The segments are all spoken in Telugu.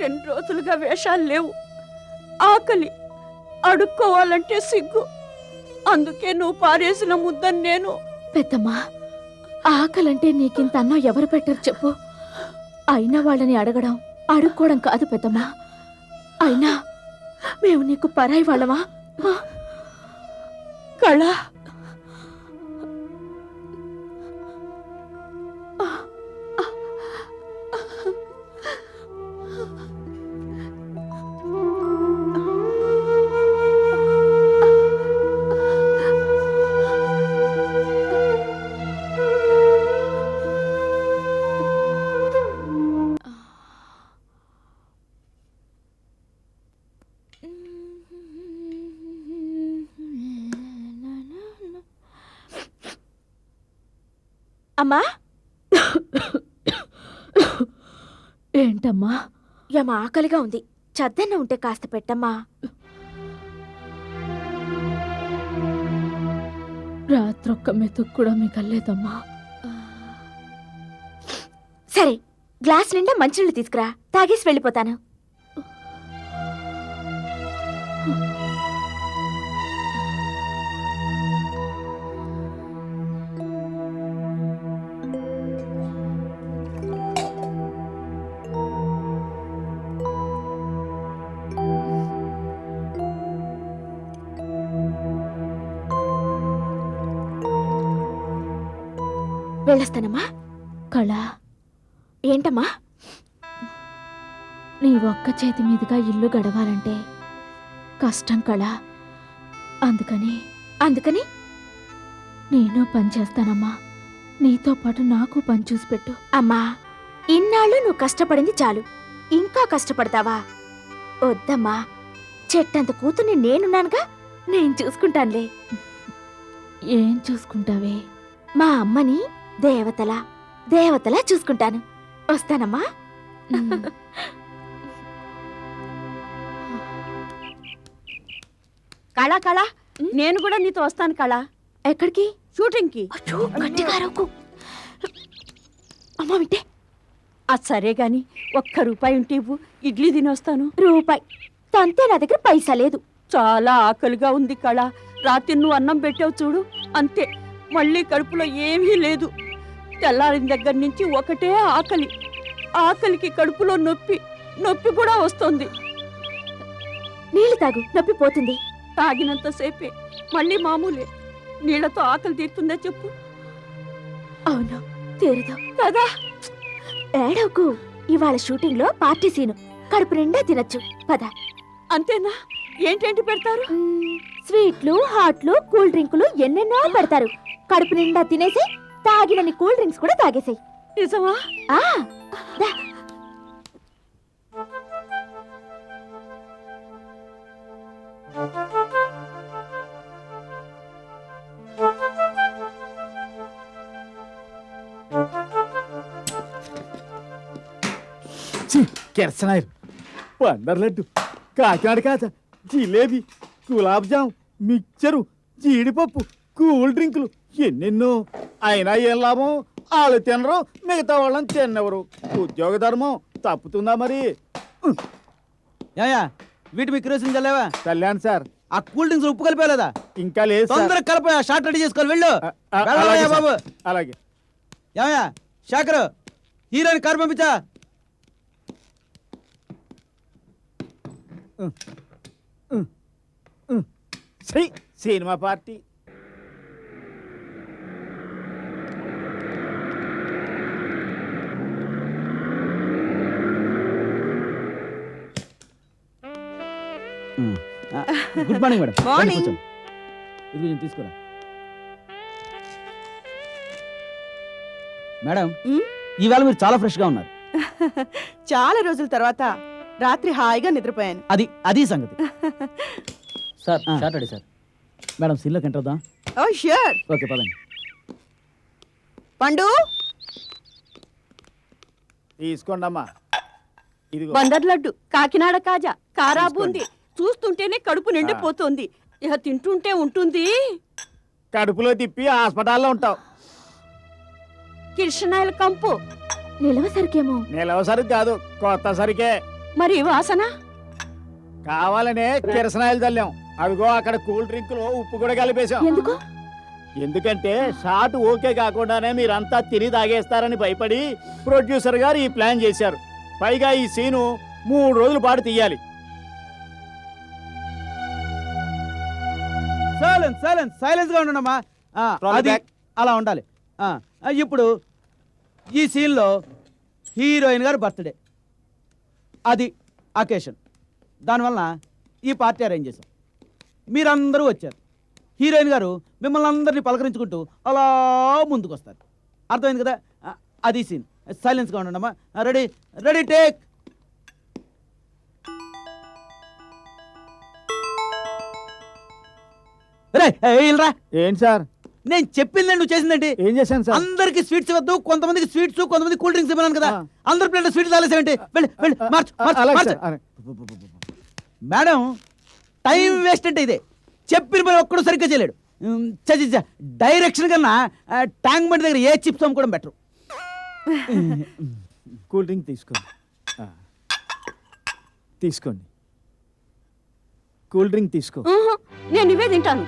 2 రోజులుగా వేషాలు లేవు. ఆకలి, అడుక్కోవాలంటే సిగ్గు. అందుకే నువ్వు పారేసిన ముద్దని నేను. పెద్దమ్మా, ఆకలంటే నీకింత అన్నం ఎవరు పెట్టరు చెప్పు? అయినా వాళ్ళని అడగడం అడుక్కోవడం కాదు పెద్దమ్మా. అయినా మేము నీకు పరాయి వాళ్ళమా? కళ, అమ్మా, ఏంటమ్మా? యమ ఆకలిగా ఉంది. చద్దన్న ఉంటే కాస్త పెట్టమ్మా. రాత్రొక్క మెతుకు కూడా మిగల్లేదమ్మా. సరే, గ్లాస్ నిండా మంచినీళ్ళు తీసుకురా, తాగేసి వెళ్ళిపోతాను. వెళ్ళొస్తానమ్మా. కళ, ఏంటమ్మా? నీ ఒక్క చేతి మీదుగా ఇల్లు గడవాలంటే కష్టం కళ. అందుకని నేను పని చేస్తానమ్మా. నీతో పాటు నాకు పని చూసి పెట్టు. అమ్మా, ఇన్నాళ్ళు నువ్వు కష్టపడింది చాలు, ఇంకా కష్టపడతావా? వద్దమ్మా, చెట్టంత కూతుర్ని నేనున్నానుగా, నేను చూసుకుంటానులే. ఏం చూసుకుంటావే? మా అమ్మని దేవతలా చూసుకుంటాను. వస్తానమ్మా. కళ, నేను కూడా నీతో వస్తాను కళ. ఎక్కడికి? షూటింగ్కి. అయ్యో, గట్టిగా అరవకు. అమ్మా వింటే. అది సరే గాని, ₹1 ఉంటే ఇవ్వు, ఇడ్లీ తినొస్తాను. రూపాయి తంతే నా దగ్గర పైసా లేదు. చాలా ఆకలిగా ఉంది కళ. రాత్రి నువ్వు అన్నం పెట్టావు చూడు, అంతే. మళ్ళీ కడుపులో ఏమీ లేదు. తెల్లారిన దగ్గర నుంచి ఒకటే ఆకలి. ఆకలికి కడుపులో నొప్పి కూడా వస్తుంది. నీళ్లు తాగు, నొప్పి పోతుంది. తాగినంతసేపే, మళ్ళీ మామూలే. నీళ్లతో ఆకలి తీరుతుందా చెప్పు? అవును, తీరదు కదా. ఏడవకు, ఇవాళ షూటింగ్ లో పార్టీ సీను, కడుపు నిండా తినచ్చు. పద. అంతేనా? ఏంటేంటి పెడతారు? స్వీట్లు, హాట్లు, కూల్ డ్రింకులు ఎన్నెన్నో పెడతారు. కడుపు నిండా తినేసి తాగినన్ని కూల్ డ్రింక్స్ కూడా తాగేసాయి. నిజమా? ఆ, దా. కెరసనాయరు, పందర్ లడ్డు, కాకినాడ కాచ, జిలేబీ, గులాబ్ జామ్, మిక్చరు, జీడిపప్పు, కూల్ డ్రింకులు ఎన్నెన్నో. అయినా ఏం లాభం? వాళ్ళు తినరు, మిగతా వాళ్ళని తిన్నెవరు. ఉద్యోగ ధర్మం తప్పుతుందా మరి? వీటి మీకు కిరోసిన్ చల్లేవా? కళ్యాణ్ సార్, ఆ కూల్ డ్రింక్స్ ఉప్పు కలిపేలేదా? ఇంకా లేదు సార్. తొందరగా కలిపా, షార్ట్ రెడీ చేసుకోవాలి. వెళ్ళు. అలాగే వెళ్ళవయ్యా సార్, బాబు. అలాగే. ఏమయ్యా శాఖరు, హీరోయిన్ కారు పంపించా. Cinema party. Good morning madam. Morning. కూర్చోండి. ఇది కొంచెం తీసుకురా మేడం. ఈవేళ మీరు చాలా ఫ్రెష్ గా ఉన్నారు. చాలా రోజుల తర్వాత రాత్రి హాయిగా నిద్రపోయాను. అది సంగతి. Sir shot ready sir. Madam సీన్లోకి ఎంటర్ అవుదాం. Oh sure. ఓకే పదండి. పండు, తీసుకోండి అమ్మా. ఇదిగో. బందర్ లడ్డు, కాకినాడ కాజా, కారా బూంది. చూస్తుంటేనే కడుపు నిండిపోతుంది. ఇక తింటుంటే ఉంటుంది. కడుపులో తిప్పి హాస్పిటల్లో ఉంటావు. కిర్షనాయల కంపు. నిలవ సరికేమో. నిలవ సరుకు కాదు, కొత్త సరికే. మరి వాసన కావాలనే కిరసనాయలు చల్లాం. అదిగో అక్కడ కూల్ డ్రింక్ లో ఉప్పు కూడా కలిపేశాం. ఎందుకు? ఎందుకంటే షాట్ ఓకే కాకుండానే మీరంతా తిని తాగేస్తారని భయపడి ప్రొడ్యూసర్ గారు ఈ ప్లాన్ చేశారు. పైగా ఈ సీను 3 రోజుల పాటు తీయాలి. సైలెన్స్ గా ఉండమ్మా. అది అలా ఉండాలి. ఇప్పుడు ఈ సీన్లో హీరోయిన్ గారు బర్త్డే, అది అకేషన్. దానివల్ల ఈ పార్టీ అరేంజ్ చేశాం. మీరందరూ వచ్చారు. హీరోయిన్ గారు మిమ్మల్ని అందరినీ పలకరించుకుంటూ అలా ముందుకు వస్తారు. అర్థమైంది కదా? అది సీన్. సైలెన్స్గా ఉండమ్మా. Ready ready take. రా. ఏంటి సార్? నేను చెప్పింది నువ్వు చేసిందేంటి? ఏం చేశాను సార్? అందరికి స్వీట్స్ ఇవ్వద్దు, కొంతమందికి స్వీట్స్, కొంతమంది కూల్ డ్రింక్స్ ఇవ్వను కదా. అందరి ప్లేట్ స్వీట్స్ తాలేసేంటి? వెళ్ళి వెళ్ళి మార్చు. మేడం, టైం వేస్ట్ అంటే ఇదే. చెప్పిన పని ఒక్కడు సరిగ్గా చేయలేడు. డైరెక్షన్ కన్నా ట్యాంక్ బండి దగ్గర ఏ చిప్స్ అమ్ముకోవడం బెటర్. కూల్ డ్రింక్ తీసుకోండి. తీసుకోండి. కూల్ డ్రింక్ తీసుకో. నేను ఇవే తింటాను.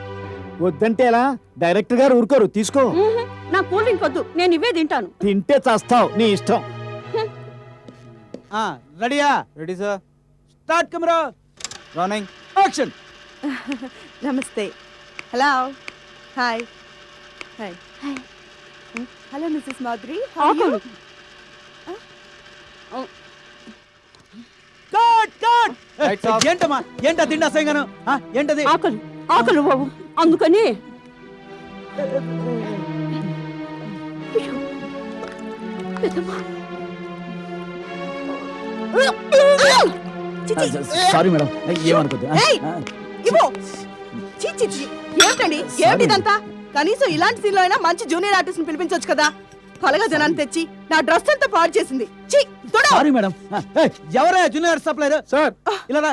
వద్దంటే ఎలా? డైరెక్టర్ గారు ఊరుకోరు. తీసుకో. నా కూల్ డ్రింక్ వద్దు, నేను ఇవే తింటాను. తింటే చస్తావు, నీ ఇష్టం. రెడీయా? Ready sir. Start camera running action. నమస్తే. Hello. Hi. Hi. Hello Mrs Madhuri. ఆకలి. Cut cut. Lights off. ఏంటమ్మా, ఏంటా తిండి అసహ్యంగాను? ఏంటది? ఆకలి ఆకలి బాబు, అందుకని. సారీ మేడం, ఏమనుకోద్దు. ఇవ్వు. చి చి చి. ఏమిటండి, ఏమిటిదంతా? కనీసం ఇలాంటి సీన్లో అయినా మంచి జూనియర్ ఆర్టిస్ట్ ని పిలిపించొచ్చు కదా. కలగా జనాన్ని తెచ్చి నా డ్రెస్ అంతా పాడు చేసింది. చి తొడ. Sorry madam. ఎవరా జూనియర్ సప్లైర్? సార్ ఇలా రా.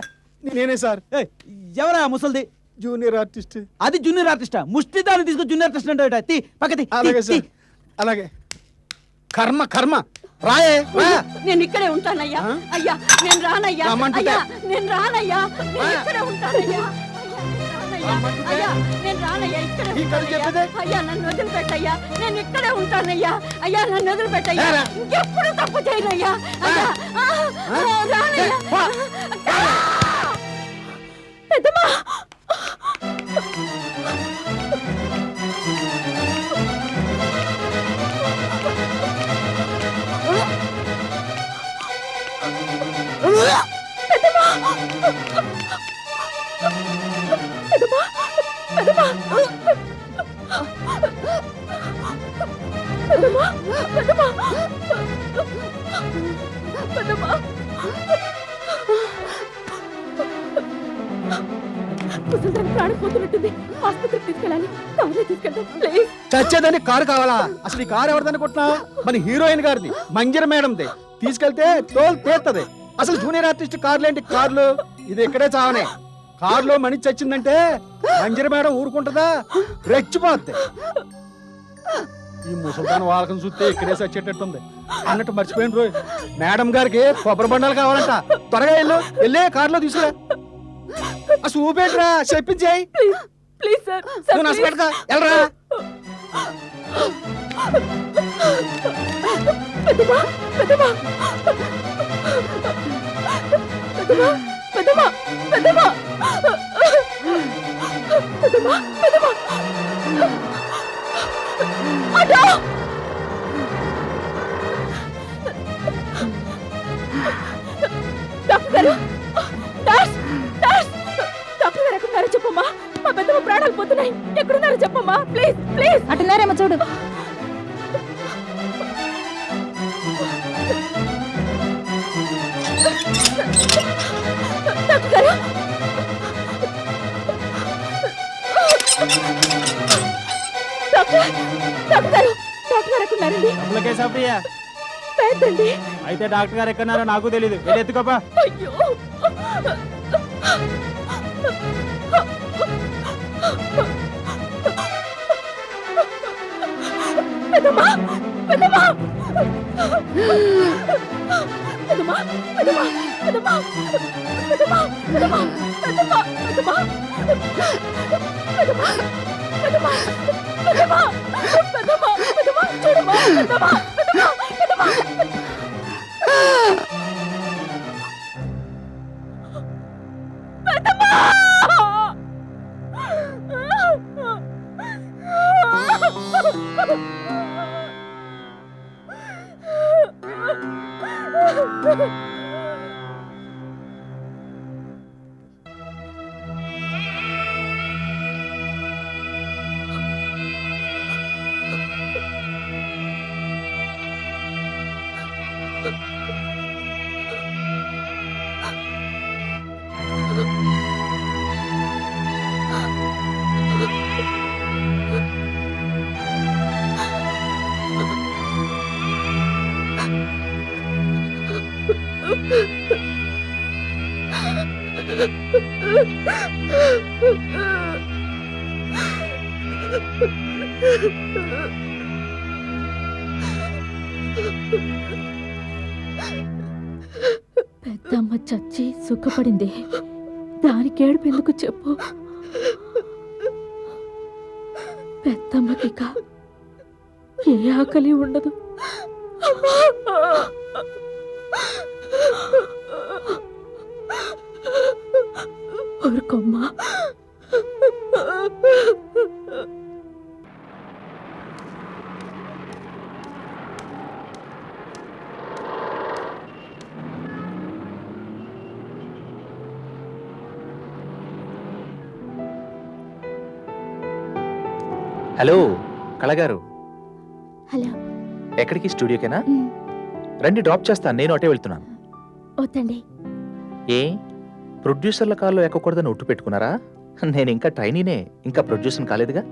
నేనే సార్. ఎవరా ముసల్ది? Junior artist. అది జూనియర్ ఆర్టిస్టా? ముష్టి దాన్ని తీసుకుని జూనియర్ ఆర్టిస్ట్ అంటే తీ పక్కతి. అలాగే సార్. అలాగే. కర్మ కర్మ. రాయే రా. నేను ఇక్కడే ఉంటానయ్యా. అయ్యా నేను రానయ్యా. రమ్మంటుంటే. అయ్యా నేను రానయ్యా. నేను ఇక్కడే ఉంటానయ్యా. అయ్యా నేను రానయ్యా. ఇక్కడ చెప్పేదే. అయ్యా నన్ను వదిలిపెట్టయ్యా. నేను ఇక్కడే ఉంటానయ్యా. అయ్యా నన్ను వదిలిపెట్టయ్యా. ఇంకెప్పుడు తప్పు చేయనయ్యా. అయ్యా రానయ్యా. పెద్దమ్మా, ముసలిదాన్ని ప్రాణం పోతున్నట్టుంది. ఆసుపత్రికి తీసుకెళ్ళాలి. కారులో తీసుకెళ్తాం ప్లీజ్. చచ్చేదాన్ని కారు కావాలా? అసలు ఈ కారు ఎవరిదని కొట్టినా? మన హీరోయిన్ గారిది, మంజర మేడంది. తీసుకెళ్తే టోల్ తీస్తది. అసలు జూనియర్ ఆర్టిస్ట్ కార్లు ఏంటి? కార్లు ఇది ఇక్కడే చావనే. కారులో మనిషి చచ్చిందంటే మంజర మేడం ఊరుకుంటుందా? రెచ్చిపోద్ది. ఈ ముసల్దాన్ వాళ్ళకం చూస్తే ఇక్కడే చచ్చేటట్టుంది. అన్నట్టు మర్చిపోయిన రోజు మేడం గారికి కొబ్బరి బండాలు కావాలంట. త్వరగా వెళ్ళే కారులో తీసుకురా. అసలు ఊపేట్రా, చెప్పించేయి. Please sir. నువ్వు నష్టపెట్టగా వెళ్ళరా. పెద్దమ్మా, పెద్దమ్మా, పెద్దమ్మా, పెద్దమ్మా, పెద్దమ్మా, పెద్దమ్మా, పెద్దమ్మా. అటో. డాక్టర్ గారు, నర్స్, నర్స్, డాక్టర్ గారు ఎక్కడున్నారో చెప్పమ్మా. మా పెద్దమ్మ ప్రాణాలు పోతున్నాయి. ఎక్కడున్నారో చెప్పమ్మా ప్లీజ్, ప్లీజ్. అటున్నారేమో చూడు. డాక్టర్ గారు, డాక్టర్, డాక్టర్ గారు, డాక్టర్ గారు ఎక్కడున్నారండి? పెద్దండి. అయితే డాక్టర్ గారు ఎక్కడున్నారో నాకు తెలీదు. వెళ్ళి ఎత్తుకోపా. అయ్యో. పెద్దమ్మా, పెద్దమ్మా పెద్దమ్మా పెద్దమ్మా పెద్దమ్మా పెద్దమ్మా పెద్దమ్మా పెద్దమ్మా పెద్దమ్మా పెద్దమ్మా పెద్దమ్మా పెద్దమ్మా పెద్దమ్మా పెద్దమ్మా చూడమ్మా పెద్దమ్మా పెద్దమ్మా పెద్దమ్మా పెద్దమ్మ చచ్చి సుఖపడింది, దానికి ఏడుపెందుకు చెప్పు. పెద్దమ్మకిక ఏ ఆకలి ఉండదు. ఊరుకోమ్మా. హలో కళగారు, హలో. ఎక్కడికి? స్టూడియోకేనా? రండి, డ్రాప్ చేస్తాను. నేను అటే వెళ్తున్నాను. వద్దండి. ఏ ప్రొడ్యూసర్ల కాల్లో ఎక్కకూడదని ఒట్టు పెట్టుకున్నారా? నేను ఇంకా ట్రైనీనే, ఇంకా ప్రొడ్యూసర్ కాలేదుగా.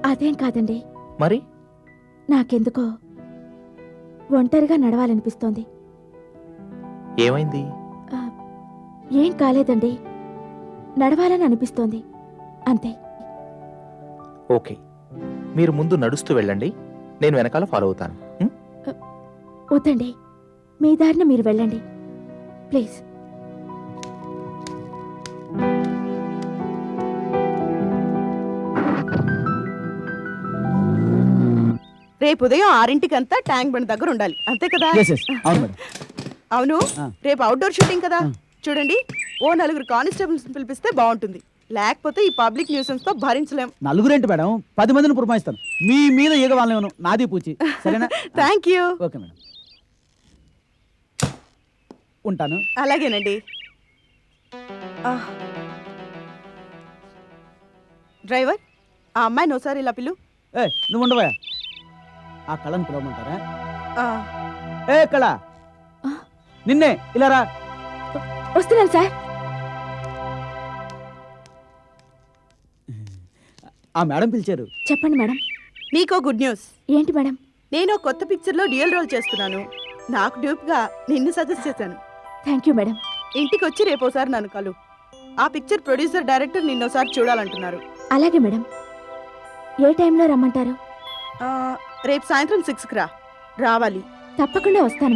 అదేం కాదండి, మరి నాకెందుకో ఒంటరిగా నడవాలనిపిస్తోంది. ఏమైంది? ఏం కాలేదండి, నడవాలని అనిపిస్తోంది అంతే. ఓకే, మీరు ముందు నడుస్తూ వెళ్ళండి, నేను వెనకాల ఫాలో అవుతాను. వద్దండి, మీ దారిన మీరు వెళ్ళండి ప్లీజ్. రేపు ఉదయం 6:00 ట్యాంక్ బండ్ దగ్గర ఉండాలి, అంతే కదా? Yes, yes. అవును మేడం. అవును, ఆ. రేపు అవుట్డోర్ షూటింగ్ కదా. ఆ. చూడండి, ఓ 4 కానిస్టేబుల్స్ పిలిపిస్తే బాగుంటుంది. లేకపోతే ఈ పబ్లిక్ న్యూసెన్స్ తో భరించలేం. నలుగురేంటి మేడం, 10 మందిని పురమాయిస్తాను. మీ మీద ఈగ వాళ్ళేమను, నాది పూచి. సరేనా? Thank you. ఓకే మేడం, ఉంటాను. అలాగేనండి. ఆ. డ్రైవర్, ఆ అమ్మాయిని ఒకసారి ఇలా పిలు. నువ్వు ఉండవా? ఆ కళను పిలవమంటారా? ఆ. కళ, నిన్నే ఇలా రా. వస్తున్నాను సార్. ఆ మేడం పిలిచారు. చెప్పండి మేడం. మీకో గుడ్ న్యూస్. ఏంటి మేడం? నేను ఒక కొత్త పిక్చర్ లో డ్యూయల్ రోల్ చేస్తున్నాను. నాకు డ్యూప్ గా నిన్ను సజెస్ట్ చేశాను. Thank you madam. ఇంటికి వచ్చి రేపు ఒకసారి నన్ను కలు. ఆ పిక్చర్ ప్రొడ్యూసర్ డైరెక్టర్ నిన్నోసారి చూడాలంటున్నారు. అలాగే మేడం. ఏ టైంలో రమ్మంటారు? రేపు సాయంత్రం 6కి రావాలి. తప్పకుండా వస్తాను మేడం.